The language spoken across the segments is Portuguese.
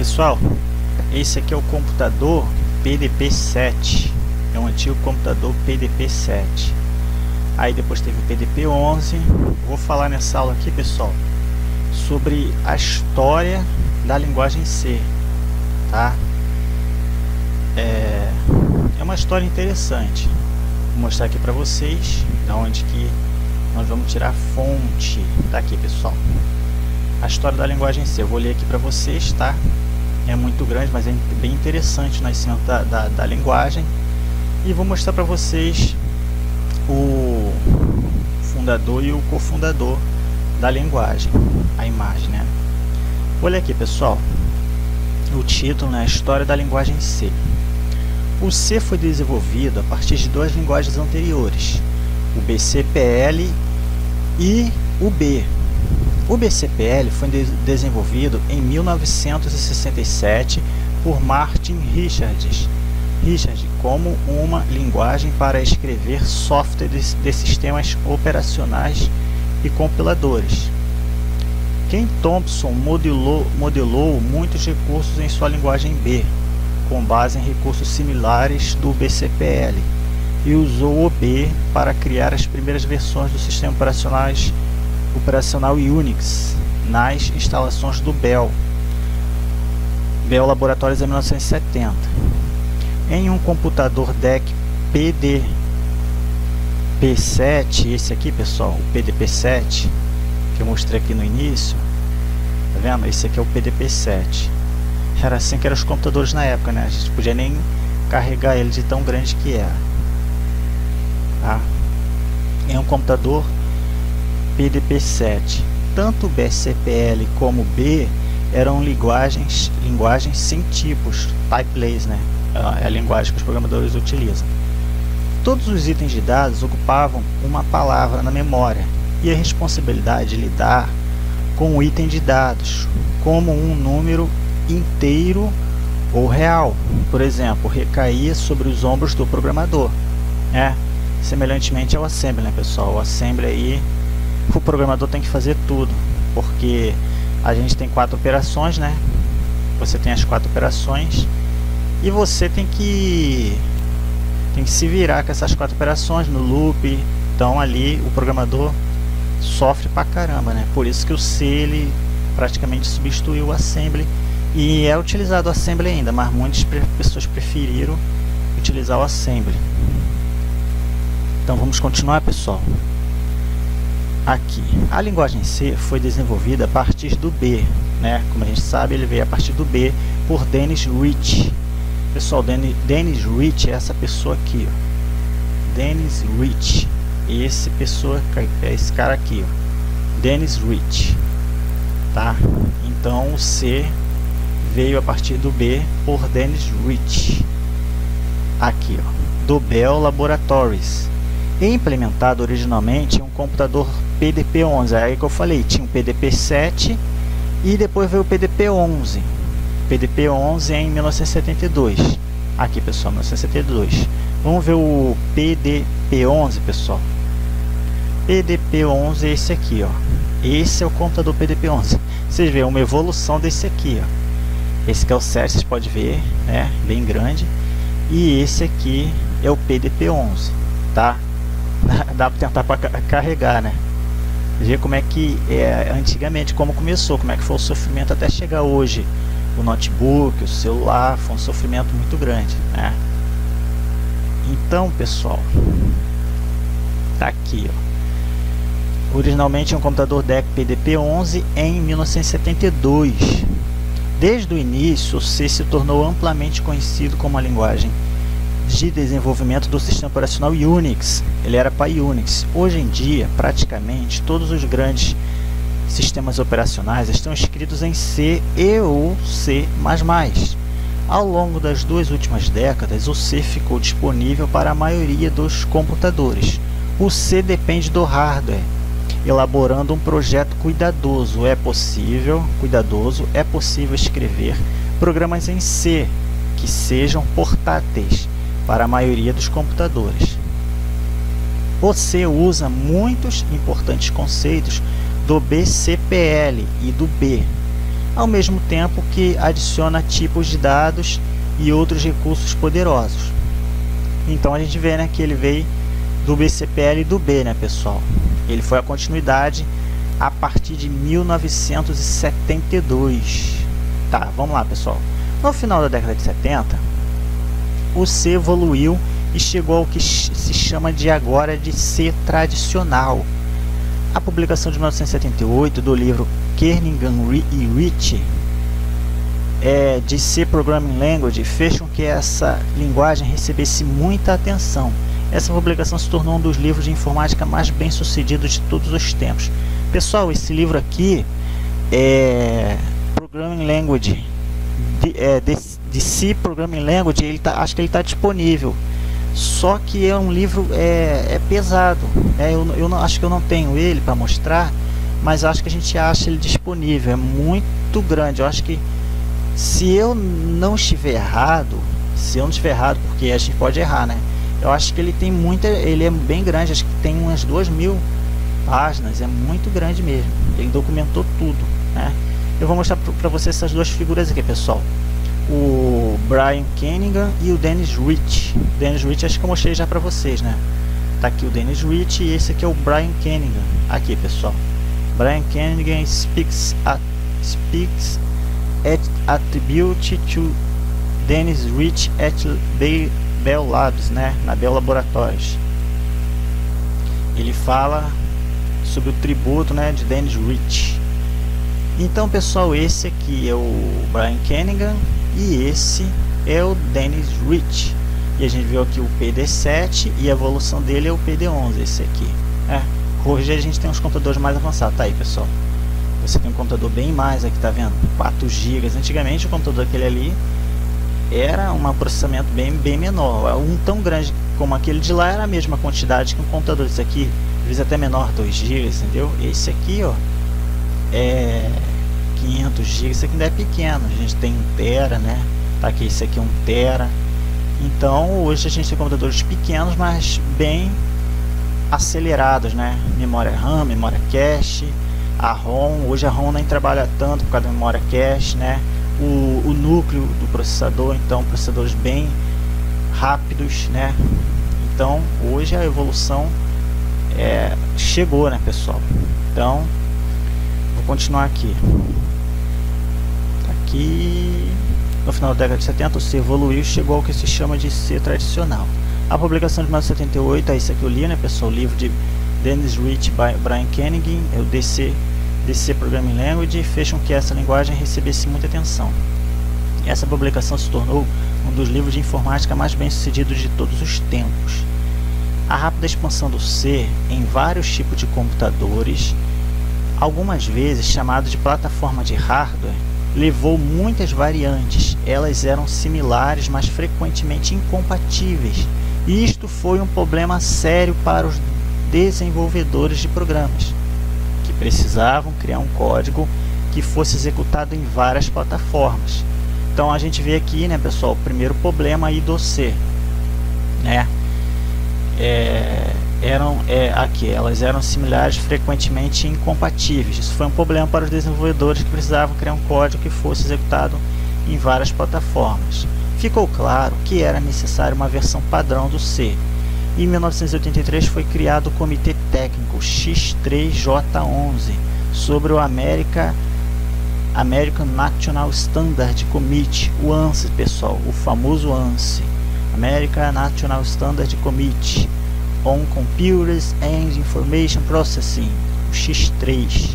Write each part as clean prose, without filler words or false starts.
Pessoal, esse aqui é o computador PDP-7, é um antigo computador PDP-7. Aí depois teve o PDP-11. Vou falar nessa aula aqui, pessoal, sobre a história da linguagem C, tá? É uma história interessante. Vou mostrar aqui para vocês da onde que nós vamos tirar a fonte. Tá aqui, pessoal, a história da linguagem C. Eu vou ler aqui para vocês, tá? É muito grande, mas é bem interessante o nascimento da linguagem. E vou mostrar para vocês o fundador e o cofundador da linguagem, a imagem, né? Vou ler aqui, pessoal, o título, né? A história da linguagem C. O C foi desenvolvido a partir de duas linguagens anteriores, o BCPL e o B. O BCPL foi desenvolvido em 1967 por Martin Richards como uma linguagem para escrever softwares de sistemas operacionais e compiladores. Ken Thompson modelou muitos recursos em sua linguagem B, com base em recursos similares do BCPL, e usou o B para criar as primeiras versões do sistema operacional Unix nas instalações do Bell Laboratories em 1970. Em um computador DEC PDP-7, esse aqui, pessoal, o PDP-7 que eu mostrei aqui no início, tá vendo? Esse aqui é o PDP-7. Era assim que eram os computadores na época, né? A gente podia nem carregar ele de tão grande que era, tá? É um computador PDP-7. Tanto o BCPL como o B eram linguagens sem tipos, typeless, né? É a linguagem que os programadores utilizam. Todos os itens de dados ocupavam uma palavra na memória, e a responsabilidade de lidar com o item de dados como um número inteiro ou real, por exemplo, recaía sobre os ombros do programador, né? Semelhantemente ao assembly, né, pessoal? O assembly aí, o programador tem que fazer tudo, porque a gente tem 4 operações, né? Você tem as 4 operações e você tem que se virar com essas 4 operações no loop. Então ali o programador sofre pra caramba, né? Por isso que o C ele praticamente substituiu o assembly, e é utilizado o assembly ainda, mas muitas pessoas preferiram utilizar o assembly. Então vamos continuar, pessoal. Aqui, a linguagem C foi desenvolvida a partir do B, né? Como a gente sabe, ele veio a partir do B por Dennis Ritchie. Pessoal, Dennis Ritchie é essa pessoa aqui, ó. Dennis Ritchie. Esse cara aqui, ó. Dennis Ritchie, tá? Então o C veio a partir do B por Dennis Ritchie. Aqui, ó, do Bell Laboratories. Implementado originalmente em um computador PDP-11. É aí que eu falei, tinha um PDP-7 e depois veio o PDP-11. PDP-11 em 1972. Aqui, pessoal, 1972. Vamos ver o PDP-11, pessoal. PDP-11 é esse aqui, ó. Esse é o computador PDP-11. Vocês veem uma evolução desse aqui, ó. Esse que é o 7, vocês podem ver, né? Bem grande. E esse aqui é o PDP-11, tá? Dá para tentar carregar, né? Ver como é que antigamente, como começou, como é que foi o sofrimento até chegar hoje. O notebook, o celular, foi um sofrimento muito grande, né? Então, pessoal, tá aqui, ó. Originalmente um computador DEC PDP-11 em 1972. Desde o início, o C se tornou amplamente conhecido como a linguagem de desenvolvimento do sistema operacional Unix. Ele era para Unix. Hoje em dia, praticamente todos os grandes sistemas operacionais estão escritos em C e ou C++. Ao longo das 2 últimas décadas, o C ficou disponível para a maioria dos computadores. O C depende do hardware. Elaborando um projeto cuidadoso, é possível escrever programas em C que sejam portáteis para a maioria dos computadores. O C usa muitos importantes conceitos do BCPL e do B, ao mesmo tempo que adiciona tipos de dados e outros recursos poderosos. Então a gente vê, né, que ele veio do BCPL e do B, né, pessoal? Ele foi a continuidade a partir de 1972. Tá, vamos lá, pessoal. No final da década de 70, o C evoluiu e chegou ao que se chama de agora de C tradicional. A publicação de 1978 do livro Kernighan e Rich de C Programming Language fez com que essa linguagem recebesse muita atenção. Essa publicação se tornou um dos livros de informática mais bem sucedidos de todos os tempos. Pessoal, esse livro aqui é Programming Language de C Programming Language, acho que ele está disponível. Só que é um livro pesado, né? Eu não, acho que eu não tenho ele para mostrar, mas acho que a gente acha ele disponível. É muito grande. Eu acho que se eu não estiver errado, porque a gente pode errar, né? Eu acho que ele tem ele é bem grande, acho que tem umas 2.000 páginas, é muito grande mesmo. Ele documentou tudo, né? Eu vou mostrar para vocês essas duas figuras aqui, pessoal. O Brian Kernighan e o Dennis Rich. O Dennis Rich acho que eu mostrei já para vocês, né? Tá aqui o Dennis Rich e esse aqui é o Brian Kernighan. Aqui, pessoal. Brian Kernighan speaks at attribute to Dennis Rich at Bell Labs, né? Na Bell Laboratories. Ele fala sobre o tributo, né, de Dennis Rich. Então, pessoal, esse aqui é o Brian Kernighan e esse é o Dennis Rich. E a gente viu aqui o PD7 e a evolução dele é o PD11, esse aqui. Hoje a gente tem uns computadores mais avançados. Tá aí, pessoal. Você tem um computador bem mais aqui, tá vendo? 4 GB. Antigamente o computador aquele ali era um processamento bem menor. Um tão grande como aquele de lá era a mesma quantidade que um computador. Esse aqui, às vezes até menor, 2 GB, entendeu? Esse aqui, ó, é 500 GB. Esse aqui ainda é pequeno. A gente tem 1 tera, né? Tá aqui, esse aqui é 1 tera. Então hoje a gente tem computadores pequenos, mas bem acelerados, né? Memória RAM, memória cache, a ROM. Hoje a ROM nem trabalha tanto por causa da memória cache, né? O núcleo do processador, então processadores bem rápidos, né? Então hoje a evolução chegou, né, pessoal? Então vou continuar aqui. Aqui no final da década de 70 o C evoluiu e chegou ao que se chama de C tradicional. A publicação de 1978, esse aqui eu li, né, pessoal? O livro de Dennis Rich e Brian Kernighan, é o DC Programming Language, fez com que essa linguagem recebesse muita atenção. Essa publicação se tornou um dos livros de informática mais bem sucedidos de todos os tempos. A rápida expansão do C em vários tipos de computadores, algumas vezes chamado de plataforma de hardware, levou muitas variantes. Elas eram similares, mas frequentemente incompatíveis. E isto foi um problema sério para os desenvolvedores de programas, que precisavam criar um código que fosse executado em várias plataformas. Então a gente vê aqui, né, pessoal, o primeiro problema aí do C, né? Aqui elas eram similares, frequentemente incompatíveis. Isso foi um problema para os desenvolvedores que precisavam criar um código que fosse executado em várias plataformas. Ficou claro que era necessário uma versão padrão do C. Em 1983 foi criado o Comitê Técnico X3J11 sobre o American National Standard Committee, o ANSI, pessoal, o famoso ANSI, American National Standard Committee on Computers and Information Processing, o X3,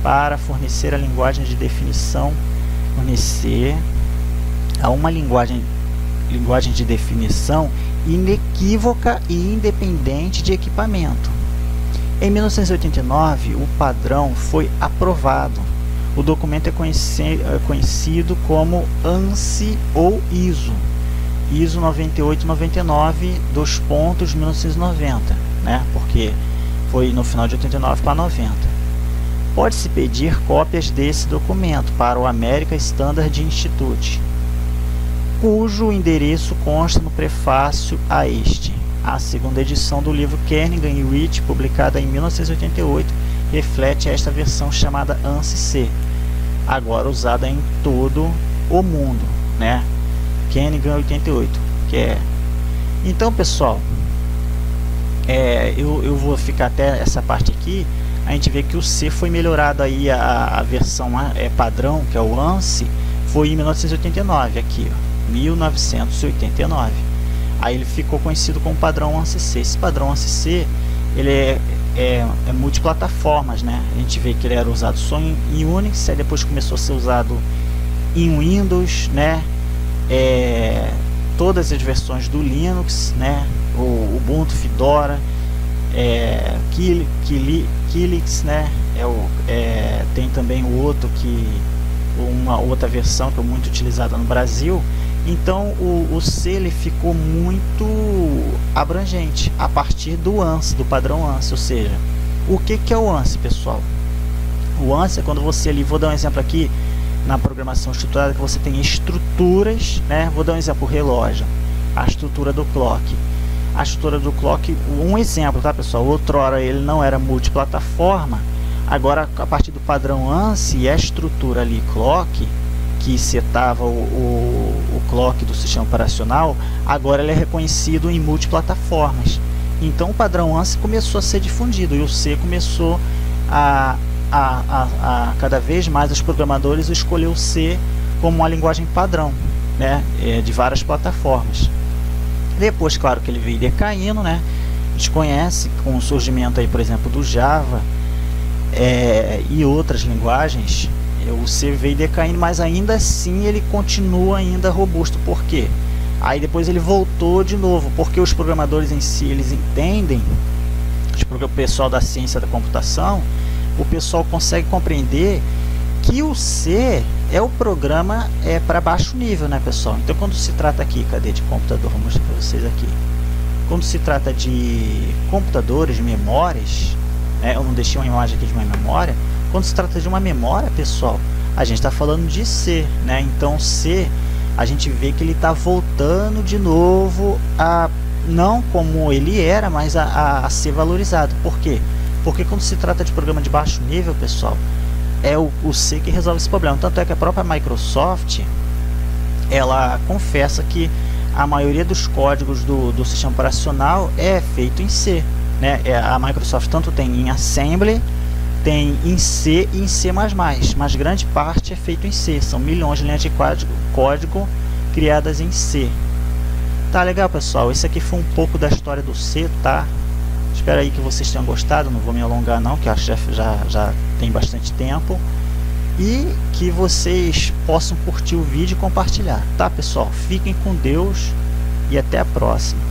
para fornecer a linguagem de definição, uma linguagem de definição inequívoca e independente de equipamento. Em 1989, o padrão foi aprovado. O documento é conhecido como ANSI ou ISO 9899 1990, né? Porque foi no final de 89 para 90. Pode-se pedir cópias desse documento para o American Standard Institute, cujo endereço consta no prefácio a este. A segunda edição do livro Kernighan e Rich, publicada em 1988, reflete esta versão chamada ANSI-C. agora usada em todo o mundo, né? Kenigan 88, que é. Então, pessoal, eu vou ficar até essa parte aqui. A gente vê que o C foi melhorado aí, a versão padrão, que é o ANSI, foi em 1989, aqui, ó, 1989. Aí ele ficou conhecido como padrão ANSI C. Esse padrão ANSI C, ele é multiplataformas, né? A gente vê que ele era usado só em Unix, aí depois começou a ser usado em Windows, né? Todas as versões do Linux, né? O Ubuntu, Fedora, Kylix, né? Tem também o outro uma outra versão que é muito utilizada no Brasil. Então o C ele ficou muito abrangente a partir do ANSI, do padrão ANSI. Ou seja, o que é o ANSI, pessoal? O ANSI é quando você ali, vou dar um exemplo aqui na programação estruturada, que você tem estruturas, né? Vou dar um exemplo, o relógio, a estrutura do clock. A estrutura do clock, um exemplo, tá, pessoal? Outrora ele não era multiplataforma, agora a partir do padrão ANSI e a estrutura ali clock, que setava o clock do sistema operacional, agora ele é reconhecido em multiplataformas. Então o padrão ANSI começou a ser difundido e o C começou a cada vez mais os programadores escolher o C como uma linguagem padrão, né, de várias plataformas. Depois, claro que ele veio decaindo, né? A gente conhece com o surgimento aí, por exemplo, do Java e outras linguagens, o C veio decaindo, mas ainda assim ele continua ainda robusto. Por quê? Aí depois ele voltou de novo, porque os programadores em si, eles entendem, o pessoal da ciência da computação, o pessoal consegue compreender que o C é o programa para baixo nível, né, pessoal? Então, quando se trata aqui, cadê de computador? Vou mostrar para vocês aqui. Quando se trata de computadores, de memórias, né, eu não deixei uma imagem aqui de uma memória. Quando se trata de uma memória, pessoal, a gente está falando de C, né? Então, C, a gente vê que ele está voltando de novo não como ele era, mas a ser valorizado. Por quê? Porque quando se trata de programa de baixo nível, pessoal, é o C que resolve esse problema. Tanto é que a própria Microsoft, ela confessa que a maioria dos códigos do sistema operacional é feito em C, né? A Microsoft tanto tem em Assembly, tem em C e em C++, mas grande parte é feito em C. São milhões de linhas de código criadas em C. Tá legal, pessoal? Esse aqui foi um pouco da história do C, tá? Espero aí que vocês tenham gostado. Não vou me alongar não, que acho que já tem bastante tempo. E que vocês possam curtir o vídeo e compartilhar, tá, pessoal? Fiquem com Deus e até a próxima.